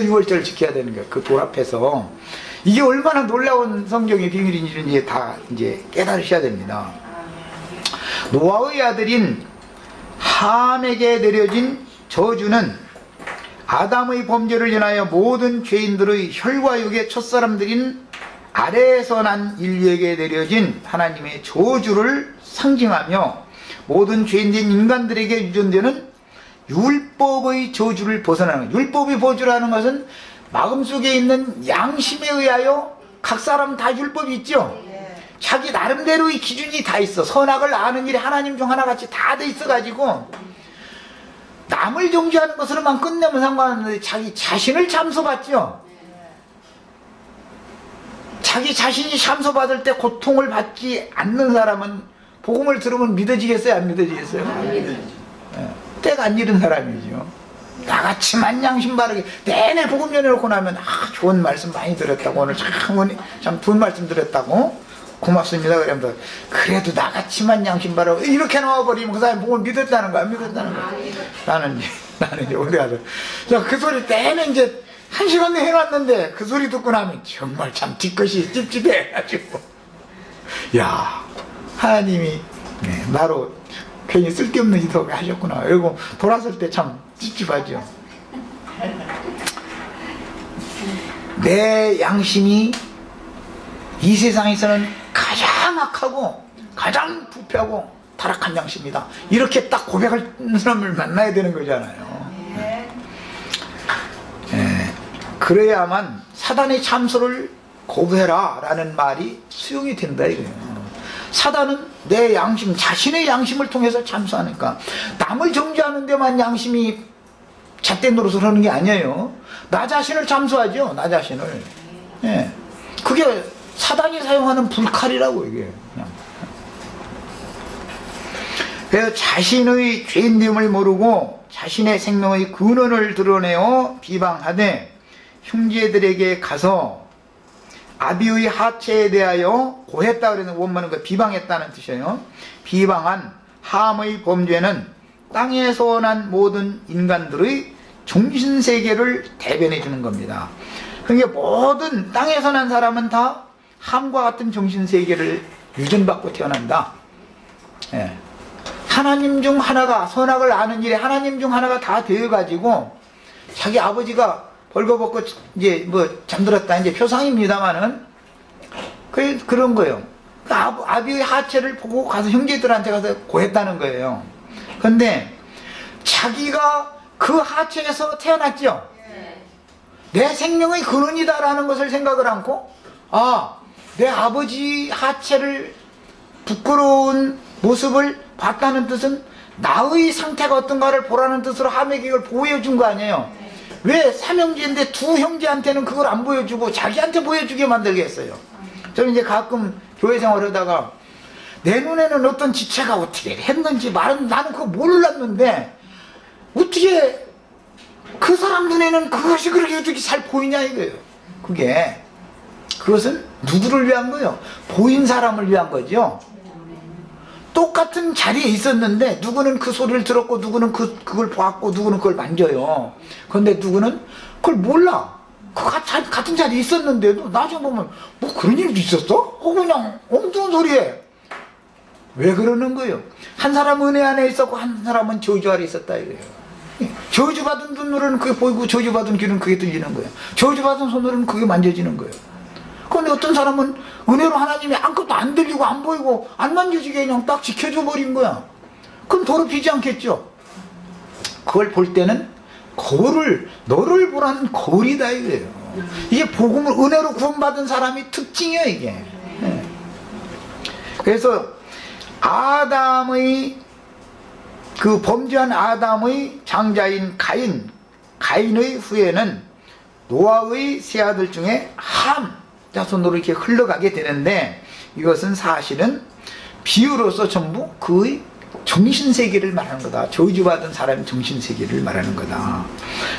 유월절을 지켜야 되는 거예요. 그 돌 앞에서. 이게 얼마나 놀라운 성경의 비밀인지 다 이제 깨달으셔야 됩니다. 노아의 아들인 함에게 내려진 저주는 아담의 범죄를 인하여 모든 죄인들의 혈과 육의 첫사람들인 아래에서 난 인류에게 내려진 하나님의 저주를 상징하며 모든 죄인된 인간들에게 유전되는 율법의 저주를 벗어나는 거예요. 율법의 저주라는 것은 마음속에 있는 양심에 의하여 각 사람 다 율법이 있죠. 자기 나름대로의 기준이 다 있어. 선악을 아는 일이 하나님 중 하나같이 다 돼 있어가지고 남을 정죄하는 것으로만 끝내면 상관없는데 자기 자신을 참소받죠. 자기 자신이 참소받을 때 고통을 받지 않는 사람은 복음을 들으면 믿어지겠어요? 안 믿어지겠어요? 안 믿어지죠. 때가 안 잃은 사람이죠. 나같이만 양심 바르게 내내 복음 전해놓고 나면 좋은 말씀 많이 들었다고 오늘 참 좋은 말씀 들었다고 고맙습니다. 그러면서 그래도 나같이만 양심 바르고 이렇게 나와버리면 그 사람이 복음을 믿었다는 거야? 안 믿었다는 거야? 나는 이제 어디 가서 그 소리 내내 이제 1시간 내에 해놨는데 그 소리 듣고 나면 정말 참 뒷것이 찝찝해가지고 야 하나님이 나로 괜히 쓸데없는 짓을 하셨구나. 그리고 돌아설 때 참 찝찝하죠. 내 양심이 이 세상에서는 가장 악하고 가장 부패하고 타락한 양심이다. 이렇게 딱 고백할 사람을 만나야 되는 거잖아요. 그래야만 사단의 참소를 거부해라 라는 말이 수용이 된다 이거예요. 사단은 내 양심, 자신의 양심을 통해서 참소하니까 남을 정죄하는 데만 양심이 잣대 노릇을 하는 게 아니에요. 나 자신을 참소하죠. 나 자신을. 그게 사단이 사용하는 불칼이라고 이게. 그래서 자신의 죄인됨을 모르고 자신의 생명의 근원을 드러내어 비방하되 형제들에게 가서 아비의 하체에 대하여 고했다 그러는 원문은 그 비방했다는 뜻이에요. 비방한 함의 범죄는 땅에서 난 모든 인간들의 정신세계를 대변해 주는 겁니다. 그러니까 모든 땅에서 난 사람은 다 함과 같은 정신세계를 유전받고 태어난다. 하나님 중 하나가 선악을 아는 일에 하나님 중 하나가 다 되어가지고 자기 아버지가 벌거벗고 이제 뭐 잠들었다 이제 표상입니다만은 그런 거예요. 그 아비의 하체를 보고 가서 형제들한테 가서 고했다는 거예요. 그런데 자기가 그 하체에서 태어났죠. 내 생명의 근원이다라는 것을 생각을 않고 내 아버지 하체를 부끄러운 모습을 봤다는 뜻은 나의 상태가 어떤가를 보라는 뜻으로 함에게 이걸 보여준 거 아니에요. 왜 삼형제인데 두 형제한테는 그걸 안 보여주고 자기한테 보여주게 만들겠어요. 저는 이제 가끔 교회 생활하다가 내 눈에는 어떤 지체가 어떻게 했는지 말은 나는 그거 몰랐는데 어떻게 그 사람 눈에는 그것이 그렇게 어떻게 잘 보이냐 이거예요. 그것은 누구를 위한 거예요? 보인 사람을 위한 거죠. 똑같은 자리에 있었는데 누구는 그 소리를 들었고 누구는 그걸 봤고 누구는 그걸 만져요. 그런데 누구는 그걸 몰라. 그 같은 자리에 있었는데도 나중에 보면 뭐 그런 일도 있었어? 그냥 엉뚱한 소리에. 왜 그러는 거예요? 한 사람은 은혜 안에 있었고 한 사람은 저주 아래 있었다 이거예요. 저주받은 눈으로는 그게 보이고 저주받은 귀는 그게 들리는 거예요. 저주받은 손으로는 그게 만져지는 거예요. 그런데 어떤 사람은 은혜로 하나님이 아무것도 안 들리고 안 보이고 안 만져지게 그냥 딱 지켜줘 버린 거야. 그럼 더럽히지 않겠죠? 그걸 볼 때는 너를 보라는 거울이다 이거예요. 이게 복음을 은혜로 구원받은 사람이 특징이에요 이게. 그래서 아담의 그 범죄한 아담의 장자인 가인의 후에는 노아의 세 아들 중에 함 자손으로 이렇게 흘러가게 되는데 이것은 사실은 비유로서 전부 그의 정신세계를 말하는 거다. 저주받은 사람의 정신세계를 말하는 거다.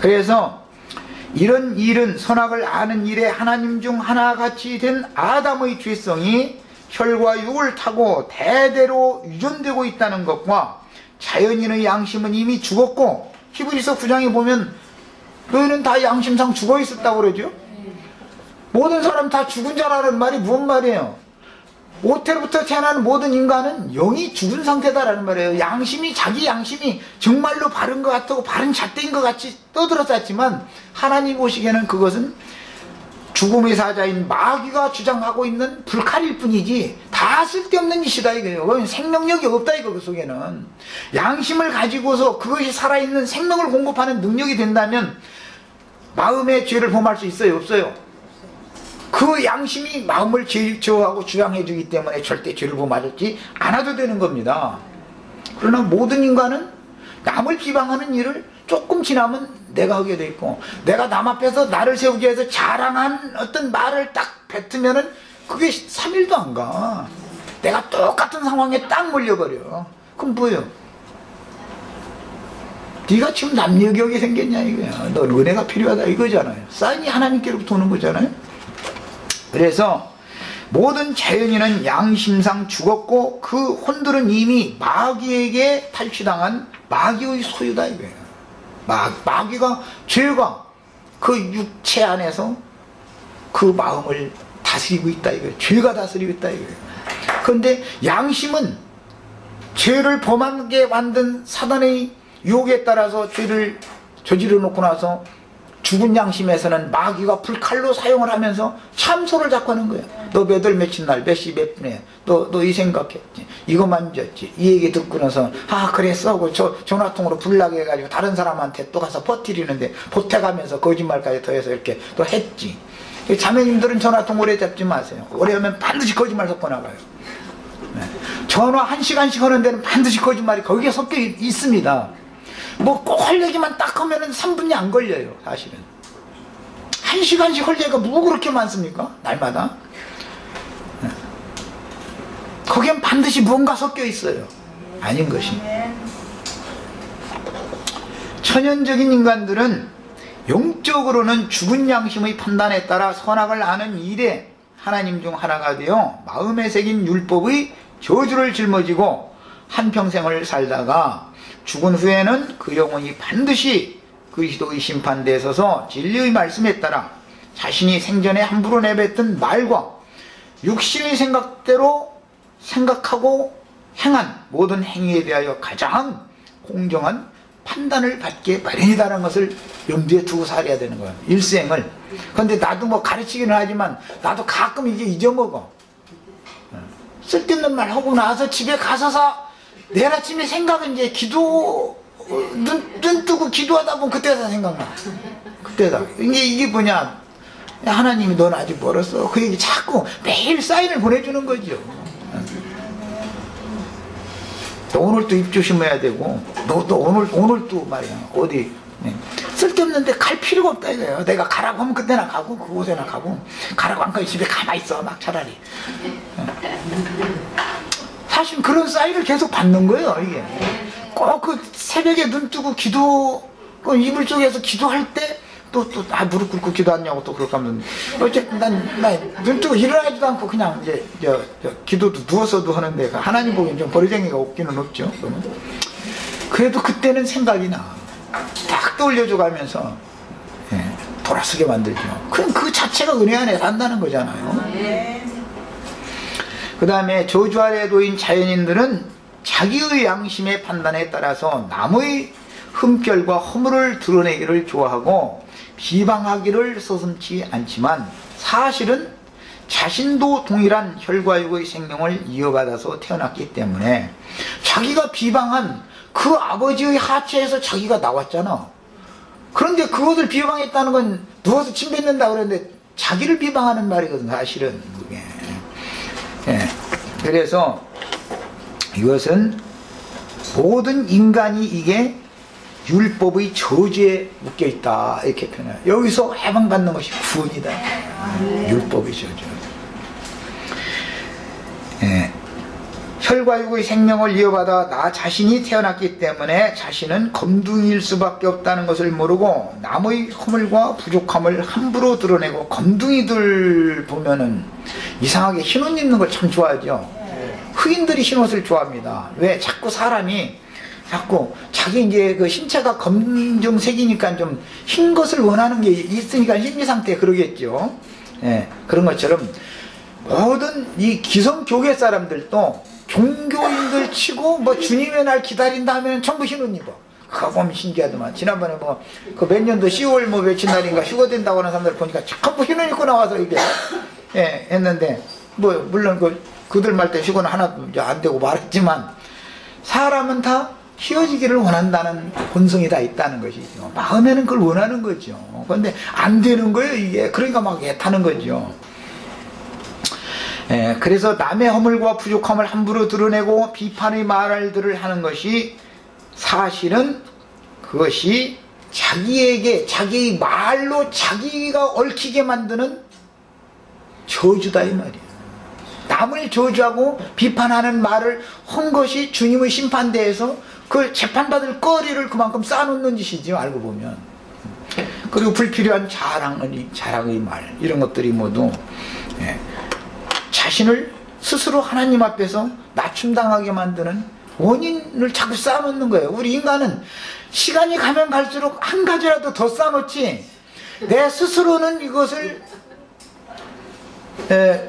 그래서 이런 일은 선악을 아는 일에 하나님 중 하나같이 된 아담의 죄성이 혈과 육을 타고 대대로 유전되고 있다는 것과 자연인의 양심은 이미 죽었고 히브리서 9장에 보면 너희는 다 양심상 죽어 있었다고 그러죠. 모든 사람 다 죽은 자라는 말이 무슨 말이에요? 오태로부터 태어난 모든 인간은 영이 죽은 상태다라는 말이에요. 양심이, 자기 양심이 정말로 바른 것 같고 바른 잣대인 것 같이 떠들었었지만 하나님 보시기에는 그것은 죽음의 사자인 마귀가 주장하고 있는 불칼일 뿐이지 다 쓸데없는 짓이다 이거예요. 그건 생명력이 없다 이거. 그 속에는 양심을 가지고서 그것이 살아있는 생명을 공급하는 능력이 된다면 마음의 죄를 범할 수 있어요? 없어요? 그 양심이 마음을 제어하고 주장해 주기 때문에 절대 죄를 범하지 않아도 되는 겁니다. 그러나 모든 인간은 남을 비방하는 일을 조금 지나면 내가 하게 돼 있고, 내가 남 앞에서 나를 세우기 위해서 자랑한 어떤 말을 딱 뱉으면은 그게 3일도 안 가. 내가 똑같은 상황에 딱 몰려버려. 그럼 뭐예요? 네가 지금 남녀격이 생겼냐 이거야. 너 은혜가 필요하다 이거잖아요. 사인이 하나님께로부터 오는 거잖아요. 그래서 모든 자연인은 양심상 죽었고 그 혼들은 이미 마귀에게 탈취당한 마귀의 소유다 이거예요. 마귀가, 죄가 그 육체 안에서 그 마음을 다스리고 있다 이거예요. 죄가 다스리고 있다 이거예요. 그런데 양심은 죄를 범하게 만든 사단의 유혹에 따라서 죄를 저지르 놓고 나서 죽은 양심에서는 마귀가 불칼로 사용을 하면서 참소를 자꾸 하는 거야. 너 몇 월 며칠 날 몇 시 몇 분에 너 이 생각했지, 이거 만졌지, 이 얘기 듣고 나서 아 그랬어 하고 전화통으로 불나게 해가지고 다른 사람한테 또 가서 퍼뜨리는데 보태가면서 거짓말까지 더해서 이렇게 또 했지. 자매님들은 전화통 오래 잡지 마세요. 오래 하면 반드시 거짓말 섞어 나가요. 전화 1시간씩 하는 데는 반드시 거짓말이 거기에 섞여 있습니다. 뭐 꼭 할 얘기만 딱 하면은 3분이 안 걸려요. 사실은 1시간씩 할 얘기가 뭐 그렇게 많습니까? 날마다. 거기엔 반드시 무언가 섞여 있어요. 아닌 것이. 천연적인 인간들은 영적으로는 죽은 양심의 판단에 따라 선악을 아는 일에 하나님 중 하나가 되어 마음에 새긴 율법의 저주를 짊어지고 한평생을 살다가 죽은 후에는 그 영혼이 반드시 그리스도의 심판대에 서서 진리의 말씀에 따라 자신이 생전에 함부로 내뱉은 말과 육신의 생각대로 생각하고 행한 모든 행위에 대하여 가장 공정한 판단을 받게 마련이다라는 것을 염두에 두고 살아야 되는 거예요. 일생을. 그런데 나도 뭐 가르치기는 하지만 나도 가끔 이게 잊어먹어. 쓸데없는 말 하고 나서 집에 가서서 내일 아침에 생각은 이제 눈 뜨고 기도하다 보면 그때다 생각나. 그때다. 이게 뭐냐. 하나님이 넌 아직 멀었어. 그 얘기 자꾸 매일 사인을 보내주는 거죠. 너 오늘도 입 조심해야 되고, 너 오늘도 말이야. 어디. 쓸데없는데 갈 필요가 없다 이거예요. 내가 가라고 하면 그때나 가고, 그곳에나 가고, 가라고 안 가고 집에 가만히 있어. 막 차라리. 사실 그런 사인을 계속 받는 거예요, 이게. 꼭 그 새벽에 눈 뜨고 그 이불 쪽에서 기도할 때, 무릎 꿇고 기도하냐고 또 그렇게 하면, 어쨌든 난 눈 뜨고 일어나지도 않고 그냥 이제, 기도도 누워서도 하는데, 하나님 보기엔 좀 버리쟁이가 없기는 없죠. 그러면. 그래도 그때는 생각이 나. 딱 떠올려줘 가면서, 돌아서게 만들죠. 그럼 그 자체가 은혜 안에 산다는 거잖아요. 그 다음에 저주 아래 놓인 자연인들은 자기의 양심의 판단에 따라서 남의 흠결과 허물을 드러내기를 좋아하고 비방하기를 서슴지 않지만 사실은 자신도 동일한 혈과육의 생명을 이어받아서 태어났기 때문에 자기가 비방한 그 아버지의 하체에서 자기가 나왔잖아. 그런데 그것을 비방했다는 건 누워서 침 뱉는다 그러는데 자기를 비방하는 말이거든 사실은 그게. 그래서 이것은 모든 인간이 이게 율법의 저주에 묶여있다 이렇게 표현해요. 여기서 해방받는 것이 구원이다. 율법의 저주. 혈과육의 생명을 이어받아 나 자신이 태어났기 때문에 자신은 검둥이일 수밖에 없다는 것을 모르고 남의 허물과 부족함을 함부로 드러내고, 검둥이들 보면은 이상하게 흰옷 입는 걸 참 좋아하죠. 흑인들이 흰옷을 좋아합니다. 왜? 자꾸 사람이 자꾸 자기 이제 그 신체가 검정색이니까 좀 흰 것을 원하는 게 있으니까 심리 상태 그러겠죠. 예, 그런 것처럼 모든 이 기성교계 사람들도 종교인들 치고 뭐 주님의 날 기다린다 하면 전부 흰 옷 입어. 그거 보면 신기하더만. 지난번에 뭐 그 몇 년도 10월 뭐 며칠 날인가 휴가 된다고 하는 사람들 보니까 전부 흰 옷 입고 나와서 이게 예, 했는데 뭐 물론 그들 말 때 휴가는 하나도 이제 안 되고 말했지만 사람은 다 휘어지기를 원한다는 본성이 다 있다는 것이죠. 마음에는 그걸 원하는 거죠. 그런데 안 되는 거예요, 이게. 그러니까 막 애타는 거죠. 예, 그래서 남의 허물과 부족함을 함부로 드러내고 비판의 말들을 하는 것이 사실은 그것이 자기에게, 자기의 말로 자기가 얽히게 만드는 저주다, 이 말이에요. 남을 저주하고 비판하는 말을 한 것이 주님의 심판대에서 그 재판받을 거리를 그만큼 쌓아놓는 짓이죠, 알고 보면. 그리고 불필요한 자랑의 말, 이런 것들이 모두 예, 자신을 스스로 하나님 앞에서 낮춤당하게 만드는 원인을 자꾸 쌓아놓는 거예요. 우리 인간은 시간이 가면 갈수록 한 가지라도 더 쌓아놓지, 내 스스로는 이것을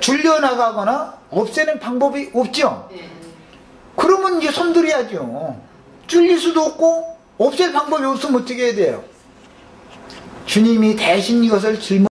줄여나가거나 없애는 방법이 없죠. 그러면 이제 손들어야죠. 줄일 수도 없고 없앨 방법이 없으면 어떻게 해야 돼요? 주님이 대신 이것을 짊어